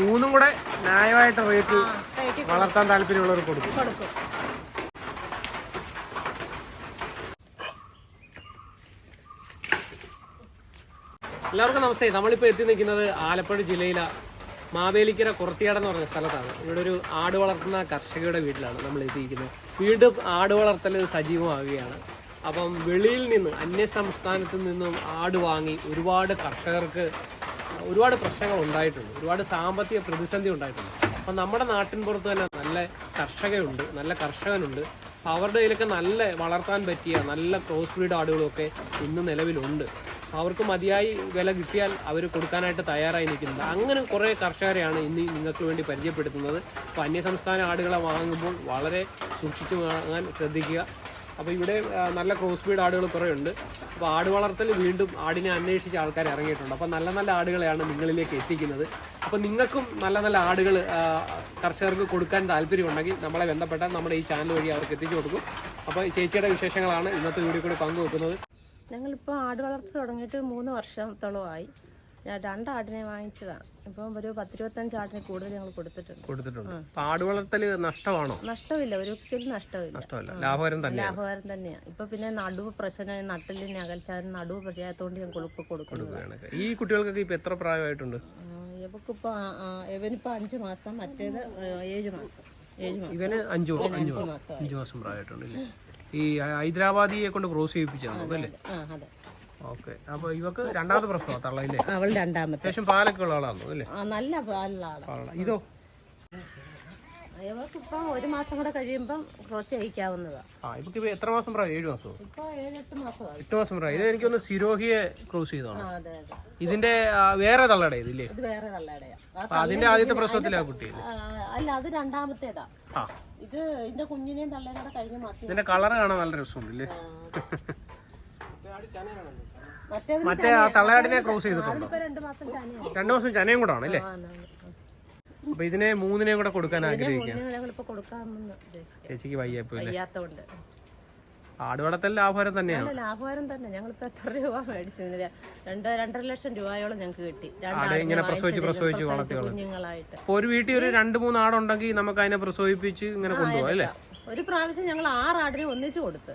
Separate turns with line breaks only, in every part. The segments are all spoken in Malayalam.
മൂന്നും കൂടെ ന്യായമായിട്ട് റേറ്റ് വളർത്താൻ താല്പര്യമുള്ളവർ കൊടുക്കും. എല്ലാവർക്കും നമസ്തേ. നമ്മളിപ്പോൾ എത്തി നിൽക്കുന്നത് ആലപ്പുഴ ജില്ലയിലെ മാവേലിക്കര കുറത്തിയാട് എന്ന് പറഞ്ഞ സ്ഥലത്താണ്. ഇവിടെ ഒരു ആട് വളർത്തുന്ന കർഷകരുടെ വീട്ടിലാണ് നമ്മൾ എത്തിയിരിക്കുന്നത്. വീണ്ടും ആട് വളർത്തൽ സജീവമാവുകയാണ്. അപ്പം വെളിയിൽ നിന്ന് അന്യ സംസ്ഥാനത്ത് നിന്നും ആട് വാങ്ങി ഒരുപാട് കർഷകർക്ക് ഒരുപാട് പ്രശ്നങ്ങൾ ഉണ്ടായിട്ടുണ്ട്, ഒരുപാട് സാമ്പത്തിക പ്രതിസന്ധി ഉണ്ടായിട്ടുണ്ട്. അപ്പം നമ്മുടെ നാട്ടിൻ പുറത്ത് തന്നെ നല്ല കർഷകനുണ്ട്. അപ്പോൾ അവരുടെ കയ്യിലൊക്കെ നല്ല വളർത്താൻ പറ്റിയ നല്ല ക്രോസ് ബ്രീഡ് ആടുകളൊക്കെ ഇന്ന് നിലവിലുണ്ട്. അവർക്ക് മതിയായി വില കിട്ടിയാൽ അവർ കൊടുക്കാനായിട്ട് തയ്യാറായി നിൽക്കുന്നുണ്ട്. അങ്ങനെ കുറേ കർഷകരെയാണ് ഇന്ന് നിങ്ങൾക്ക് വേണ്ടി പരിചയപ്പെടുത്തുന്നത്. അപ്പോൾ അന്യസംസ്ഥാന ആടുകളെ വാങ്ങുമ്പോൾ വളരെ സൂക്ഷിച്ച് വാങ്ങാൻ ശ്രദ്ധിക്കുക. അപ്പോൾ ഇവിടെ നല്ല ക്രോസ് ബ്രീഡ് ആടുകൾ കുറേ ഉണ്ട്. അപ്പോൾ ആട് വളർത്തൽ വീണ്ടും ആടിനെ അന്വേഷിച്ച് ആൾക്കാർ ഇറങ്ങിയിട്ടുണ്ട്. അപ്പോൾ നല്ല നല്ല ആടുകളെയാണ് നിങ്ങളിലേക്ക് എത്തിക്കുന്നത്. അപ്പോൾ നിങ്ങൾക്കും നല്ല ആടുകൾ കർഷകർക്ക് കൊടുക്കാൻ താല്പര്യമുണ്ടെങ്കിൽ നമ്മളെ ബന്ധപ്പെട്ടാൽ നമ്മുടെ ഈ ചാനൽ വഴി അവർക്ക് എത്തിച്ചു കൊടുക്കും. അപ്പോൾ ചേച്ചിയുടെ വിശേഷങ്ങളാണ് ഇന്നത്തെ വീഡിയോ കൂടി പങ്കുവെക്കുന്നത്.
ഞങ്ങളിപ്പോൾ ആട് വളർത്തി തുടങ്ങിയിട്ട് 3 വർഷത്തോളമായി. ഞാൻ 2 ആടിനെ വാങ്ങിച്ചതാണ്. ഇപ്പം ഒരു 10-25 ആടിനെ കൂടുതൽ ഞങ്ങൾ കൊടുത്തിട്ടുണ്ട്.
ആട് വളർത്തൽ നഷ്ടമാണോ?
നഷ്ടമില്ല, ഒരിക്കലും നഷ്ടമില്ല.
ലാഭകരം
തന്നെയാണ്. ഇപ്പൊ പിന്നെ നടുവ് പ്രശ്നം, നട്ടിലിന് അകൽച്ചാലും നടുവ് പ്രശ്നമായതുകൊണ്ട് ഞാൻ കൊടുക്കുകയാണ്.
ഈ കുട്ടികൾക്കൊക്കെ ഇപ്പൊ എത്ര പ്രായമായിട്ടുണ്ട്?
ഇവനിപ്പോ 5 മാസം, മറ്റേത് 7 മാസം.
ഇവന് 5 മാസം പ്രായമായിട്ടുണ്ട്. ഈ ഹൈദരാബാദിയെ കൊണ്ട് ക്രോസ് ചെയ്യിപ്പിച്ചാണ് അല്ലേ? ഓക്കെ. അപ്പൊ ഇവക്ക് രണ്ടാമത്തെ പ്രസവം തള്ളയില്ലേ?
അവൾ രണ്ടാമത്തെ.
അത്യാവശ്യം പാലൊക്കെ ഉള്ള ആളാണ് അല്ലേ?
നല്ല പാലുള്ള ആളാണ്.
ഇതോ
ഇവക്കിപ്പം 1 മാസം കൂടെ കഴിയുമ്പം ക്രോസ് ചെയ്യിക്കാവുന്നതാണ്.
ഇവക്ക് എത്ര മാസം പ്രായം? 7 മാസം.
ഇപ്പൊ 7-8 മാസമായി.
8 മാസം പ്രായം. ഇത് എനിക്കൊന്ന് സിരോഹിയെ ക്രോസ് ചെയ്തതാണ്. ഇതിന്റെ വേറെ തള്ളയുടെ ഇതില്ലേ?
ഇത് വേറെ തള്ളയുടെയാ.
അതിന്റെ ആദ്യത്തെ പ്രസവത്തിലാ കുട്ടി?
അല്ല, അത് രണ്ടാമത്തേതാ. ഇത് ഇതിന്റെ കുഞ്ഞിനെയും തള്ളേനും കൂടെ കഴിഞ്ഞ മാസം.
ഇതിന്റെ കളർ കാണാൻ നല്ല രസമുണ്ടല്ലേ? മറ്റേ ആ തള്ളയാടിനെ ക്രോസ് ചെയ്തിട്ടുണ്ടോ? 2 മാസം ചനയും കൂടെ ആണല്ലേ? അപ്പൊ ഇതിനെ 3നെയും കൂടെ കൊടുക്കാൻ ആഗ്രഹിക്കാം. ചേച്ചിക്ക് വയ്യാത്തോണ്ട്. ആട് വളർത്തൽ ലാഭകരം തന്നെയാണ്.
ലാഭകരം തന്നെ. ഞങ്ങളിപ്പോ എത്ര രൂപ മേടിച്ചത്? 2-2.5 ലക്ഷം രൂപയോളം ഞങ്ങൾക്ക് കിട്ടി.
ഇങ്ങനെ പ്രസവിച്ച് വളർത്തി
കുഞ്ഞുങ്ങളായിട്ട്.
അപ്പൊ ഒരു വീട്ടിൽ ഒരു 2-3 ആടുണ്ടെങ്കിൽ നമുക്ക് അതിനെ പ്രസവിപ്പിച്ച് ഇങ്ങനെ കൊണ്ടുപോകാം അല്ലേ?
ഒരു പ്രാവശ്യം ഞങ്ങൾ 6 ആടിനെ ഒന്നിച്ചു കൊടുത്ത്.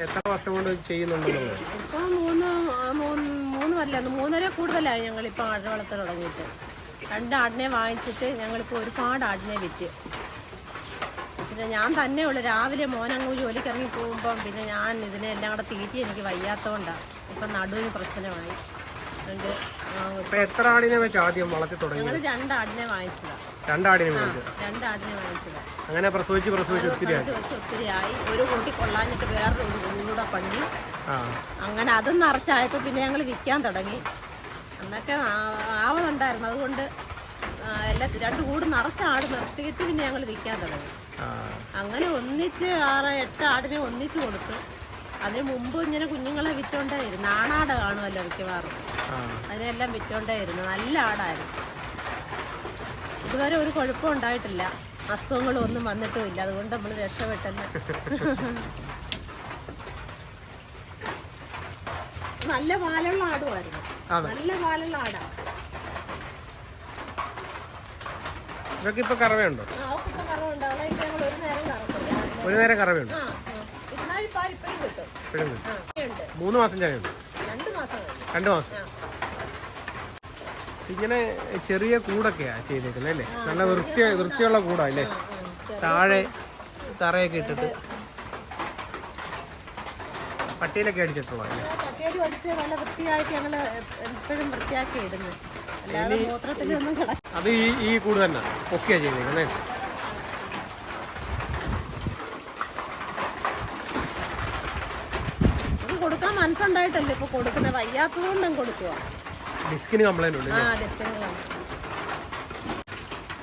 എത്ര വർഷം കൊണ്ട് ചെയ്യുന്നുണ്ടെന്നുള്ളത്?
ഇപ്പൊ 3 കൂടുതലായി ഞങ്ങളിപ്പോൾ ആട് വളർത്തൽ തുടങ്ങിയിട്ട്. 2 ആടിനെ വാങ്ങിച്ചിട്ട് ഞങ്ങളിപ്പോൾ ഒരുപാട് ആടിനെ വിറ്റ്. പിന്നെ ഞാൻ തന്നെ ഉള്ളു. രാവിലെ മോനങ്ങ് ജോലിക്ക് ഇറങ്ങി പോകുമ്പം പിന്നെ ഞാൻ ഇതിനെ എല്ലാം കൂടെ തീറ്റി എനിക്ക് വയ്യാത്തതുകൊണ്ടാണ്. ഇപ്പം നടുവിന് പ്രശ്നമായി.
എത്ര ആടിനെ വെച്ച് ആദ്യം വളർത്തി തുടങ്ങി?
ഞങ്ങൾ 2 ആടിനെ വാങ്ങിച്ചതാണ്.
2 ആടിനെ
വാങ്ങിച്ചതാണ്.
അങ്ങനെ പ്രസവിച്ച്
ഒത്തിരിയായി. ഒരു കുട്ടി കൊള്ളാഞ്ഞിട്ട് വേറൊരു കുഞ്ഞൂടെ പണി. അങ്ങനെ അതും നിറച്ചായപ്പോൾ പിന്നെ ഞങ്ങൾ വിൽക്കാൻ തുടങ്ങി. എന്നൊക്കെ ആവുന്നുണ്ടായിരുന്നു. അതുകൊണ്ട് 2 കൂട് നിറച്ച ആട് നിർത്തിയിട്ട് പിന്നെ ഞങ്ങൾ വിൽക്കാൻ തുടങ്ങി. അങ്ങനെ ഒന്നിച്ച് 6-8 ആടിനെ ഒന്നിച്ച് കൊടുത്ത്. അതിന് മുമ്പ് ഇങ്ങനെ കുഞ്ഞുങ്ങളെ വിറ്റോണ്ടായിരുന്നു. ആണാട് കാണുമല്ലോ മിക്കവാറും. അതിനെല്ലാം വിറ്റോണ്ടായിരുന്നു. നല്ല ആടായിരുന്നു. ഇതുവരെ ഒരു കുഴപ്പം ഉണ്ടായിട്ടില്ല. അസുഖങ്ങളും ഒന്നും വന്നിട്ടുമില്ല. അതുകൊണ്ട് നമ്മൾ രക്ഷപ്പെട്ടല്ല. നല്ല പാലുള്ള ആടുമായിരുന്നു. നല്ല പാലുള്ള ആടാ.
ഇതൊക്കെ ഇപ്പൊ കറവയുണ്ടോ?
കറവുണ്ട്. അവളെ ഇപ്പൊ ഞങ്ങൾ
ഒരു നേരം കറവയുണ്ട്. 3 മാസം ചനയുണ്ട്. 2 മാസം. ഇങ്ങനെ ചെറിയ കൂടൊക്കെയാ ചെയ്തേക്കുന്നത് അല്ലേ? നല്ല വൃത്തിയുള്ള കൂടാ അല്ലേ? താഴെ തറയൊക്കെ ഇട്ടിട്ട് പട്ടിയിലൊക്കെ അടിച്ചിട്ടുള്ള അത് ഈ കൂട് തന്നെ ഒക്കെയാ ചെയ്തേക്കുന്നേ.
കൊടുക്കാൻ മനസ്സുണ്ടായിട്ടല്ലേ ഇപ്പൊ കൊടുക്കുന്നത്. വയ്യാത്തതുകൊണ്ടും കൊടുക്കുക.
ഡിസ്കിന് കംപ്ലൈന്റ് ഉണ്ട്.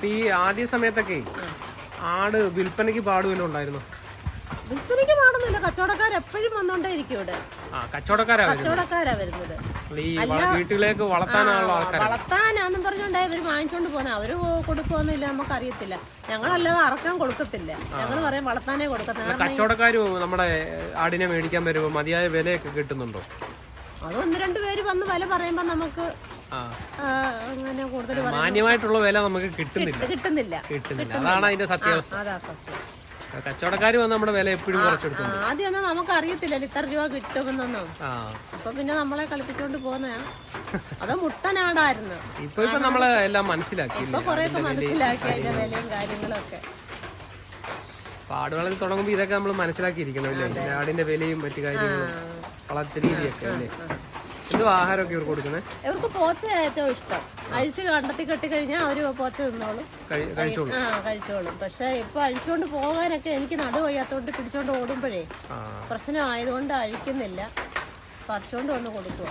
ഈ ആദ്യ സമയത്തൊക്കെ ആട് വിൽപ്പനയ്ക്ക് പാടുവല്ലോ ഉണ്ടായിരുന്നു?
വിൽപ്പനയ്ക്ക് പാടുന്നില്ല. അതുപോലെ കച്ചവടക്കാർ എപ്പോഴും വന്നോണ്ടേ ഇരിക്കും ഇവിടെ.
കച്ചവടക്കാരാ
വരുന്നത്.
ഈ വീട്ടിലേക്ക് വളർത്താനുള്ള ആൾക്കാർ
വളർത്താനാന്നും പറഞ്ഞോണ്ടേ ഇവര് വാങ്ങിച്ചോണ്ട് പോകുന്നത്. അവര് കൊടുക്കുവന്നില്ല, നമുക്ക് അറിയത്തില്ല. ഞങ്ങളല്ലാതെ അറക്കാൻ കൊടുക്കത്തില്ല. ഞങ്ങൾ പറയും വളർത്താനേ കൊടുക്കത്തില്ല.
കച്ചവടക്കാര് നമ്മുടെ ആടിനെ മേടിക്കാൻ വരുമ്പോ മതിയായ വിലയൊക്കെ കിട്ടുന്നുണ്ടോ?
അത് 1-2 പേര് വന്ന് വില പറയുമ്പോ നമുക്ക് അങ്ങനെ കൂടുതൽ
മാന്യമായിട്ടുള്ള വില നമുക്ക് കിട്ടുന്നില്ല. അതാണ് അതിന്റെ സത്യാവസ്ഥ.
അതാ സത്യം.
കച്ചവടക്കാര് വന്ന് നമ്മുടെ വില എപ്പോഴും കുറച്ചെടുത്തു.
ആദ്യമൊന്നും നമുക്ക് അറിയത്തില്ല ഇത്ര രൂപ കിട്ടുമെന്നൊന്നും. അപ്പൊ പിന്നെ നമ്മളെ കളിപ്പിച്ചോണ്ട് പോന്ന അത് മുട്ടനാടായിരുന്നു.
ഇപ്പൊ നമ്മള് എല്ലാം മനസ്സിലാക്കി.
ഇപ്പൊ കൊറേ മനസ്സിലാക്കി അതിന്റെ വിലയും കാര്യങ്ങളും ഒക്കെ.
ആടുവളർത്തി തുടങ്ങുമ്പോ ഇതൊക്കെ നമ്മൾ മനസ്സിലാക്കിയിരിക്കണം അല്ലേ? ആടിന്റെ വിലയും മറ്റു കാര്യങ്ങളും വളർത്ത രീതിയൊക്കെ അല്ലേ? എന്തോ ആഹാരമൊക്കെ ഇവർക്ക് കൊടുക്കുന്നത്?
ഇവർക്ക് പോച്ച ഏറ്റവും ഇഷ്ടം. അഴിച്ച് കണ്ടെത്തി കെട്ടി കഴിഞ്ഞാൽ അവര് പോച്ച തിന്നോളും, കഴിച്ചോളും. പക്ഷെ ഇപ്പൊ അഴിച്ചുകൊണ്ട് പോകാനൊക്കെ എനിക്ക് നടുവയ്യാത്തോണ്ട് പിടിച്ചോണ്ട് ഓടുമ്പോഴേ പ്രശ്നമായതുകൊണ്ട് അഴിക്കുന്നില്ല. പറിച്ചോണ്ട് വന്ന് കൊടുത്തു.